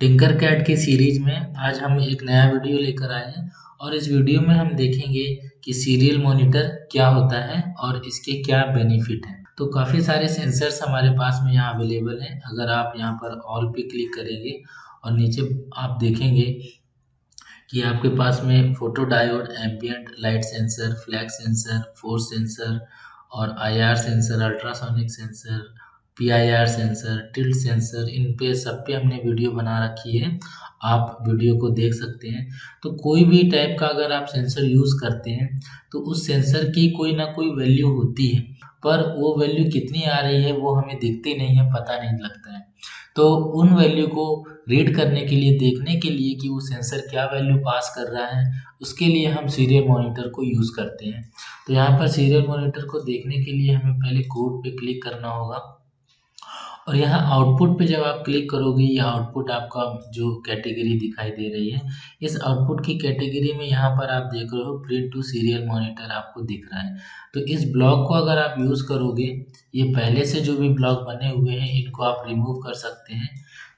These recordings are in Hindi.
टिंकरकैड की सीरीज में आज हम एक नया वीडियो लेकर आए हैं और इस वीडियो में हम देखेंगे कि सीरियल मॉनिटर क्या होता है और इसके क्या बेनिफिट हैं। तो काफ़ी सारे सेंसर्स हमारे पास में यहाँ अवेलेबल हैं। अगर आप यहाँ पर ऑल पे क्लिक करेंगे और नीचे आप देखेंगे कि आपके पास में photo diode, ambient light sensor, flash sensor, force sensor और IR sensor, ultrasonic sensor, PIR sensor, tilt sensor, इन पे सब पे हमने वीडियो बना रखी है। आप वीडियो को देख सकते हैं। तो कोई भी टाइप का अगर आप सेंसर यूज़ करते हैं तो उस सेंसर की कोई ना कोई वैल्यू होती है, पर वो वैल्यू कितनी आ रही है वो हमें दिखती नहीं है, पता नहीं लगता है। तो उन वैल्यू को रीड करने के लिए, देखने के लिए कि वो सेंसर क्या वैल्यू पास कर रहा है, उसके लिए हम सीरियल मॉनिटर को यूज़ करते हैं। तो यहाँ पर सीरियल मॉनिटर को देखने के लिए हमें पहले कोड पे क्लिक करना होगा और यहाँ आउटपुट पे जब आप क्लिक करोगे, ये आउटपुट आपका जो कैटेगरी दिखाई दे रही है, इस आउटपुट की कैटेगरी में यहाँ पर आप देख रहे हो प्रिंट टू सीरियल मॉनिटर आपको दिख रहा है। तो इस ब्लॉक को अगर आप यूज़ करोगे, ये पहले से जो भी ब्लॉक बने हुए हैं इनको आप रिमूव कर सकते हैं।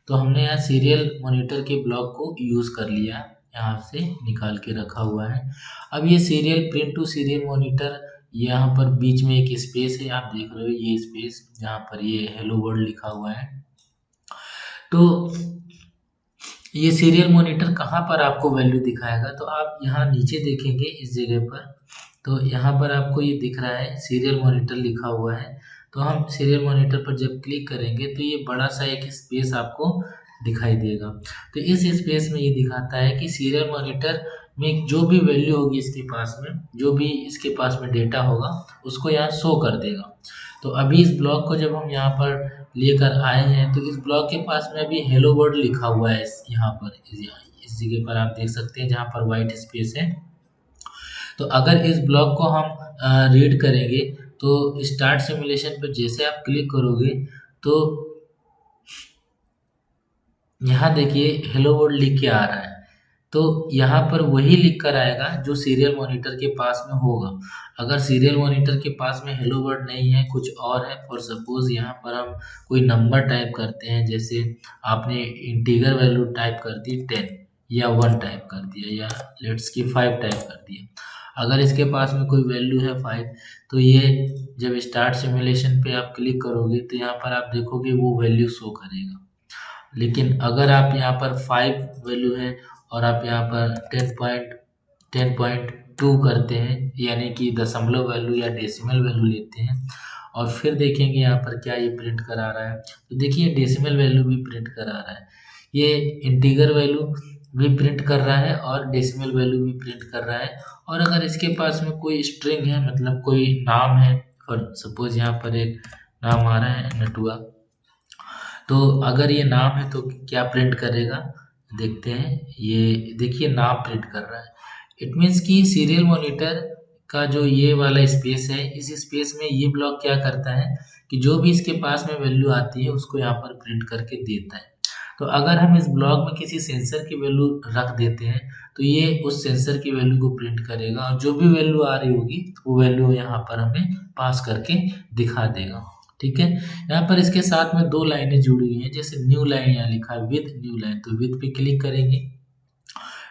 तो हमने यहाँ सीरियल मॉनिटर के ब्लॉक को यूज़ कर लिया, यहाँ से निकाल के रखा हुआ है। अब ये serial print to serial monitor, यहाँ पर बीच में एक स्पेस है, आप देख रहे हो ये स्पेस जहाँ पर ये हेलो वर्ल्ड लिखा हुआ है। तो ये सीरियल मॉनिटर कहाँ पर आपको वैल्यू दिखाएगा, तो आप यहाँ नीचे देखेंगे इस जगह पर, तो यहाँ पर आपको ये दिख रहा है सीरियल मॉनिटर लिखा हुआ है। तो हम सीरियल मॉनिटर पर जब क्लिक करेंगे तो ये बड़ा सा एक स्पेस आपको दिखाई देगा। तो इस स्पेस में ये दिखाता है कि सीरियल मॉनिटर में जो भी वैल्यू होगी इसके पास में, जो भी इसके पास में डेटा होगा उसको यहाँ शो कर देगा। तो अभी इस ब्लॉक को जब हम यहाँ पर लेकर आए हैं तो इस ब्लॉक के पास में अभी हेलो वर्ल्ड लिखा हुआ है, यहाँ पर इस जगह पर आप देख सकते हैं जहाँ पर व्हाइट स्पेस है। तो अगर इस ब्लॉक को हम रीड करेंगे तो स्टार्ट सिमुलेशन पर जैसे आप क्लिक करोगे तो यहाँ देखिए हेलो वर्ल्ड लिख के आ रहा है। तो यहाँ पर वही लिख कर आएगा जो सीरियल मॉनिटर के पास में होगा। अगर सीरियल मॉनिटर के पास में हेलो वर्ल्ड नहीं है, कुछ और है, फॉर सपोज यहाँ पर हम कोई नंबर टाइप करते हैं, जैसे आपने इंटीगर वैल्यू टाइप कर दी 10 या 1 टाइप कर दिया या लेट्स की 5 टाइप कर दिया। अगर इसके पास में कोई वैल्यू है 5, तो ये जब स्टार्ट सिमुलेशन पे आप क्लिक करोगे तो यहाँ पर आप देखोगे वो वैल्यू शो करेगा। लेकिन अगर आप यहाँ पर 5 वैल्यू है और आप यहाँ पर 10.2 करते हैं, यानी कि दशमलव वैल्यू या डेसिमल वैल्यू लेते हैं और फिर देखेंगे यहाँ पर क्या ये प्रिंट करा रहा है। तो देखिए डेसिमल वैल्यू भी प्रिंट करा रहा है, ये इंटीगर वैल्यू भी प्रिंट कर रहा है और डेसिमल वैल्यू भी प्रिंट कर रहा है। और अगर इसके पास में कोई स्ट्रिंग है, मतलब कोई नाम है, और सपोज यहाँ पर एक नाम आ रहा है नटुआ, तो अगर ये नाम है तो क्या प्रिंट करेगा, देखते हैं। ये देखिए नाम प्रिंट कर रहा है। इट मीन्स कि सीरियल मॉनिटर का जो ये वाला स्पेस है, इस स्पेस में ये ब्लॉक क्या करता है कि जो भी इसके पास में वैल्यू आती है उसको यहाँ पर प्रिंट करके देता है। तो अगर हम इस ब्लॉक में किसी सेंसर की वैल्यू रख देते हैं तो ये उस सेंसर की वैल्यू को प्रिंट करेगा और जो भी वैल्यू आ रही होगी वो वैल्यू यहाँ पर हमें पास करके दिखा देगा। ठीक है, यहाँ पर इसके साथ में 2 लाइनें जुड़ी हुई हैं, जैसे न्यू लाइन यहाँ लिखा है विद न्यू लाइन, तो विद पे क्लिक करेंगे।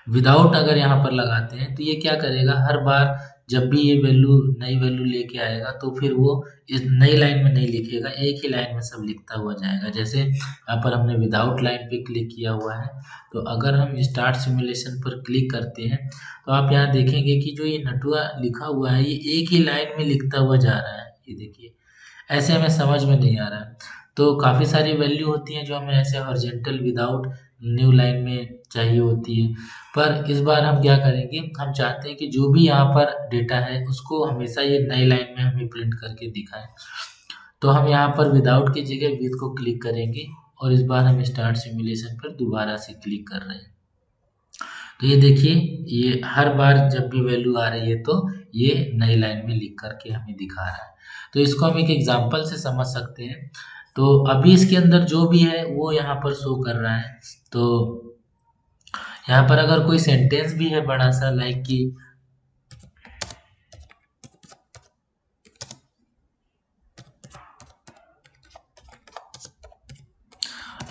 विदाउट अगर यहाँ पर लगाते हैं तो ये क्या करेगा, हर बार जब भी ये वैल्यू नई वैल्यू लेके आएगा तो फिर वो इस नई लाइन में नहीं लिखेगा, एक ही लाइन में सब लिखता हुआ जाएगा। जैसे यहाँ पर हमने विदाउट लाइन पे क्लिक किया हुआ है, तो अगर हम स्टार्ट सिमुलेशन पर क्लिक करते हैं तो आप यहाँ देखेंगे कि जो ये नटुआ लिखा हुआ है ये एक ही लाइन में लिखता हुआ जा रहा है। ये देखिए ऐसे हमें समझ में नहीं आ रहा है। तो काफ़ी सारी वैल्यू होती हैं जो हमें ऐसे हॉरिजॉन्टल विदाउट न्यू लाइन में चाहिए होती है, पर इस बार हम क्या करेंगे, हम चाहते हैं कि जो भी यहाँ पर डेटा है उसको हमेशा ये नई लाइन में हमें प्रिंट करके दिखाए। तो हम यहाँ पर विदाउट की जगह विद को क्लिक करेंगे और इस बार हम स्टार्ट सिमुलेशन पर दोबारा से क्लिक कर रहे हैं। तो ये देखिए ये हर बार जब भी वैल्यू आ रही है तो ये नई लाइन में लिख करके हमें दिखा रहा है। तो इसको हम एक एग्जांपल से समझ सकते हैं। तो अभी इसके अंदर जो भी है वो यहाँ पर शो कर रहा है। तो यहाँ पर अगर कोई सेंटेंस भी है बड़ा सा, लाइक कि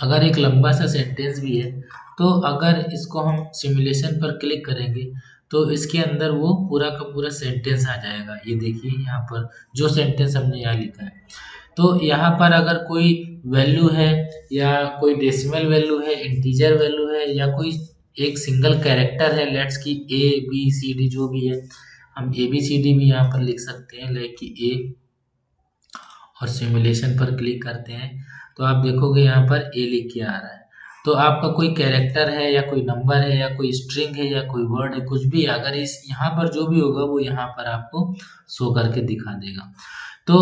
अगर एक लंबा सा सेंटेंस भी है, तो अगर इसको हम सिमुलेशन पर क्लिक करेंगे तो इसके अंदर वो पूरा का पूरा सेंटेंस आ जाएगा। ये देखिए यहाँ पर जो सेंटेंस हमने यहाँ लिखा है, तो यहाँ पर अगर कोई वैल्यू है या कोई डेसिमल वैल्यू है, इंटीजर वैल्यू है, या कोई एक सिंगल कैरेक्टर है, लेट्स की ए बी सी डी जो भी है, हम ए बी सी डी भी यहाँ पर लिख सकते हैं, लाइक कि ए, और सिमुलेशन पर क्लिक करते हैं तो आप देखोगे यहाँ पर ए लिख के आ रहा है। तो आपका कोई कैरेक्टर है या कोई नंबर है या कोई स्ट्रिंग है या कोई वर्ड है, कुछ भी अगर इस यहाँ पर जो भी होगा वो यहाँ पर आपको शो करके दिखा देगा। तो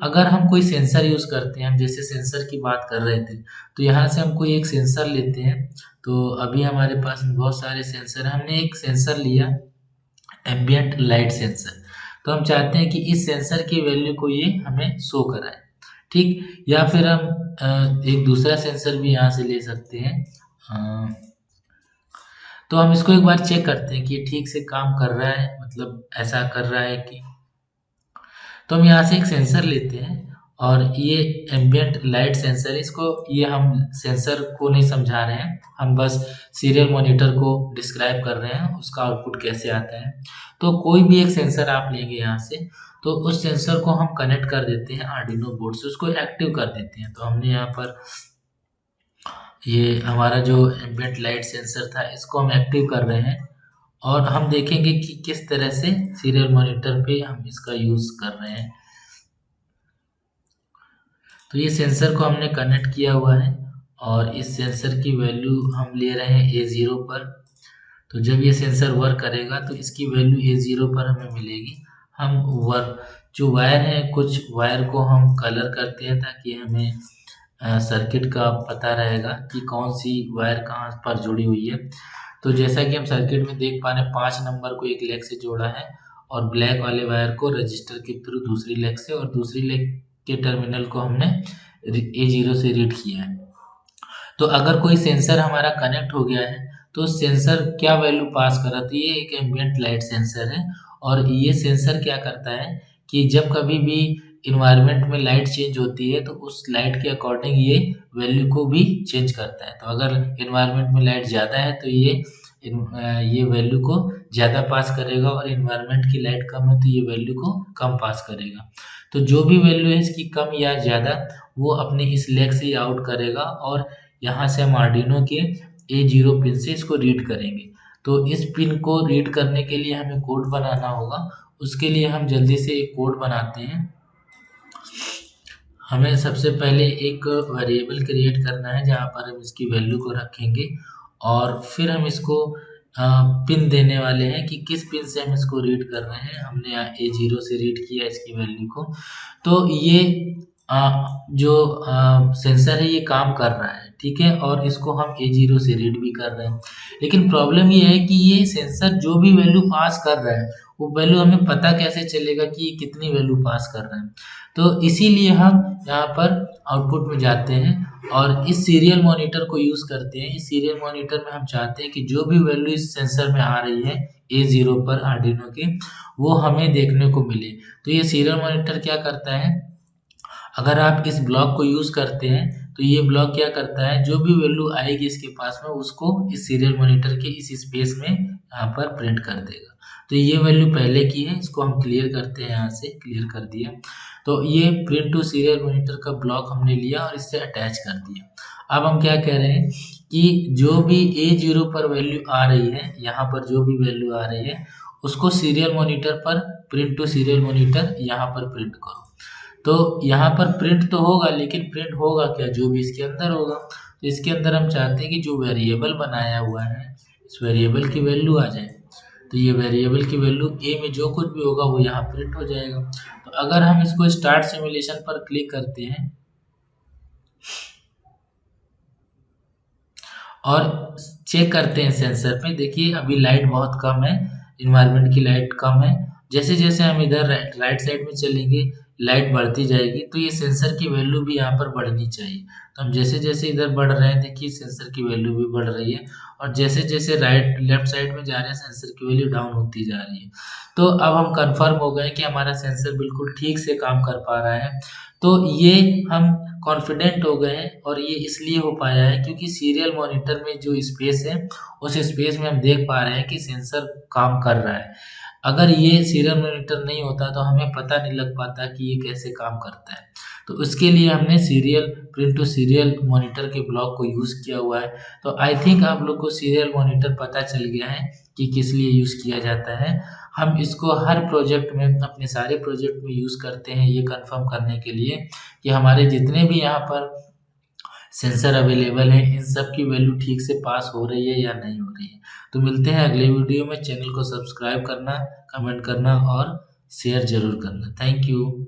अगर हम कोई सेंसर यूज करते हैं, हम जैसे सेंसर की बात कर रहे थे, तो यहाँ से हम कोई एक सेंसर लेते हैं। तो अभी हमारे पास बहुत सारे सेंसर हैं, हमने एक सेंसर लिया एम्बिएंट लाइट सेंसर। तो हम चाहते हैं कि इस सेंसर की वैल्यू को ये हमें शो कराए, ठीक। या फिर हम एक दूसरा सेंसर भी यहाँ से ले सकते हैं। तो हम इसको एक बार चेक करते हैं कि ये ठीक से काम कर रहा है, मतलब ऐसा कर रहा है कि। तो हम यहाँ से एक सेंसर लेते हैं और ये एम्बिएंट लाइट सेंसर, इसको ये हम सेंसर को नहीं समझा रहे हैं, हम बस सीरियल मॉनिटर को डिस्क्राइब कर रहे हैं उसका आउटपुट कैसे आता है। तो कोई भी एक सेंसर आप लेंगे यहाँ से, तो उस सेंसर को हम कनेक्ट कर देते हैं आर्डिनो बोर्ड से, उसको एक्टिव कर देते हैं। तो हमने यहाँ पर ये हमारा जो एम्बिएंट लाइट सेंसर था इसको हम एक्टिव कर रहे हैं, और हम देखेंगे कि किस तरह से सीरियल मॉनिटर पे हम इसका यूज कर रहे हैं। तो ये सेंसर को हमने कनेक्ट किया हुआ है और इस सेंसर की वैल्यू हम ले रहे हैं A0 पर। तो जब ये सेंसर वर्क करेगा तो इसकी वैल्यू A0 पर हमें मिलेगी। हम जो वायर है, कुछ वायर को हम कलर करते हैं ताकि हमें सर्किट का पता रहेगा कि कौन सी वायर कहाँ पर जुड़ी हुई है। तो जैसा कि हम सर्किट में देख पा रहे हैं, 5 नंबर को एक लेग से जोड़ा है और ब्लैक वाले वायर को रजिस्टर के थ्रू दूसरी लेग से, और दूसरी लेग के टर्मिनल को हमने A0 से रीड किया है। तो अगर कोई सेंसर हमारा कनेक्ट हो गया है तो सेंसर क्या वैल्यू पास कर रहा है, तो ये एक एम्बिएंट लाइट सेंसर है, और ये सेंसर क्या करता है कि जब कभी भी इन्वायरमेंट में लाइट चेंज होती है तो उस लाइट के अकॉर्डिंग ये वैल्यू को भी चेंज करता है। तो अगर इन्वायरमेंट में लाइट ज़्यादा है तो ये वैल्यू को ज़्यादा पास करेगा, और इन्वायरमेंट की लाइट कम है तो ये वैल्यू को कम पास करेगा। तो जो भी वैल्यू है इसकी कम या ज़्यादा, वो अपने इस लेग से आउट करेगा, और यहाँ से हम आर्डिनो के A0 पिन से इसको रीड करेंगे। तो इस पिन को रीड करने के लिए हमें कोड बनाना होगा। उसके लिए हम जल्दी से एक कोड बनाते हैं। हमें सबसे पहले एक वेरिएबल क्रिएट करना है जहाँ पर हम इसकी वैल्यू को रखेंगे, और फिर हम इसको पिन देने वाले हैं कि किस पिन से हम इसको रीड कर रहे हैं। हमने यहाँ A0 से रीड किया इसकी वैल्यू को। तो ये जो सेंसर है ये काम कर रहा है, ठीक है, और इसको हम A0 से रीड भी कर रहे हैं। लेकिन प्रॉब्लम ये है कि ये सेंसर जो भी वैल्यू पास कर रहा है वो वैल्यू हमें पता कैसे चलेगा कि ये कितनी वैल्यू पास कर रहा है। तो इसीलिए हम यहाँ पर आउटपुट में जाते हैं और इस सीरियल मॉनिटर को यूज करते हैं। इस सीरियल मॉनिटर में हम चाहते हैं कि जो भी वैल्यू इस सेंसर में आ रही है A0 पर आर्डिनो के, वो हमें देखने को मिले। तो ये सीरियल मॉनिटर क्या करता है, अगर आप इस ब्लॉक को यूज करते हैं तो ये ब्लॉक क्या करता है, जो भी वैल्यू आएगी इसके पास में उसको इस सीरियल मॉनिटर के इस स्पेस में यहाँ पर प्रिंट कर देगा। तो ये वैल्यू पहले की है, इसको हम क्लियर करते हैं, यहाँ से क्लियर कर दिया। तो ये प्रिंट टू सीरियल मॉनिटर का ब्लॉक हमने लिया और इससे अटैच कर दिया। अब हम क्या कह रहे हैं कि जो भी A0 पर वैल्यू आ रही है, यहाँ पर जो भी वैल्यू आ रही है उसको सीरियल मॉनिटर पर प्रिंट टू सीरियल मॉनिटर यहाँ पर प्रिंट करो। तो यहाँ पर प्रिंट तो होगा, लेकिन प्रिंट होगा क्या, जो भी इसके अंदर होगा। तो इसके अंदर हम चाहते हैं कि जो वेरिएबल बनाया हुआ है इस वेरिएबल की वैल्यू आ जाए। तो ये वेरिएबल की वैल्यू ए में जो कुछ भी होगा वो यहाँ प्रिंट हो जाएगा। तो अगर हम इसको स्टार्ट सिमुलेशन पर क्लिक करते हैं और चेक करते हैं सेंसर पे, देखिए अभी लाइट बहुत कम है, इन्वायरमेंट की लाइट कम है, जैसे जैसे हम इधर राइट साइड में चलेंगे लाइट बढ़ती जाएगी, तो ये सेंसर की वैल्यू भी यहाँ पर बढ़नी चाहिए। तो हम जैसे जैसे इधर बढ़ रहे हैं, देखिए सेंसर की वैल्यू भी बढ़ रही है, और जैसे जैसे राइट लेफ्ट साइड में जा रहे हैं सेंसर की वैल्यू डाउन होती जा रही है। तो अब हम कंफर्म हो गए कि हमारा सेंसर बिल्कुल ठीक से काम कर पा रहा है। तो ये हम कॉन्फिडेंट हो गए हैं, और ये इसलिए हो पाया है क्योंकि सीरियल मॉनिटर में जो स्पेस है, उस स्पेस में हम देख पा रहे हैं कि सेंसर काम कर रहा है। अगर ये सीरियल मॉनिटर नहीं होता तो हमें पता नहीं लग पाता कि ये कैसे काम करता है। तो उसके लिए हमने serial print to serial monitor के ब्लॉक को यूज़ किया हुआ है। तो आई थिंक आप लोग को सीरियल मॉनिटर पता चल गया है कि किस लिए यूज़ किया जाता है। हम इसको हर प्रोजेक्ट में, अपने सारे प्रोजेक्ट में यूज़ करते हैं, ये कंफर्म करने के लिए कि हमारे जितने भी यहाँ पर सेंसर अवेलेबल है, इन सब की वैल्यू ठीक से पास हो रही है या नहीं हो रही है। तो मिलते हैं अगले वीडियो में। चैनल को सब्सक्राइब करना, कमेंट करना और शेयर ज़रूर करना। Thank you.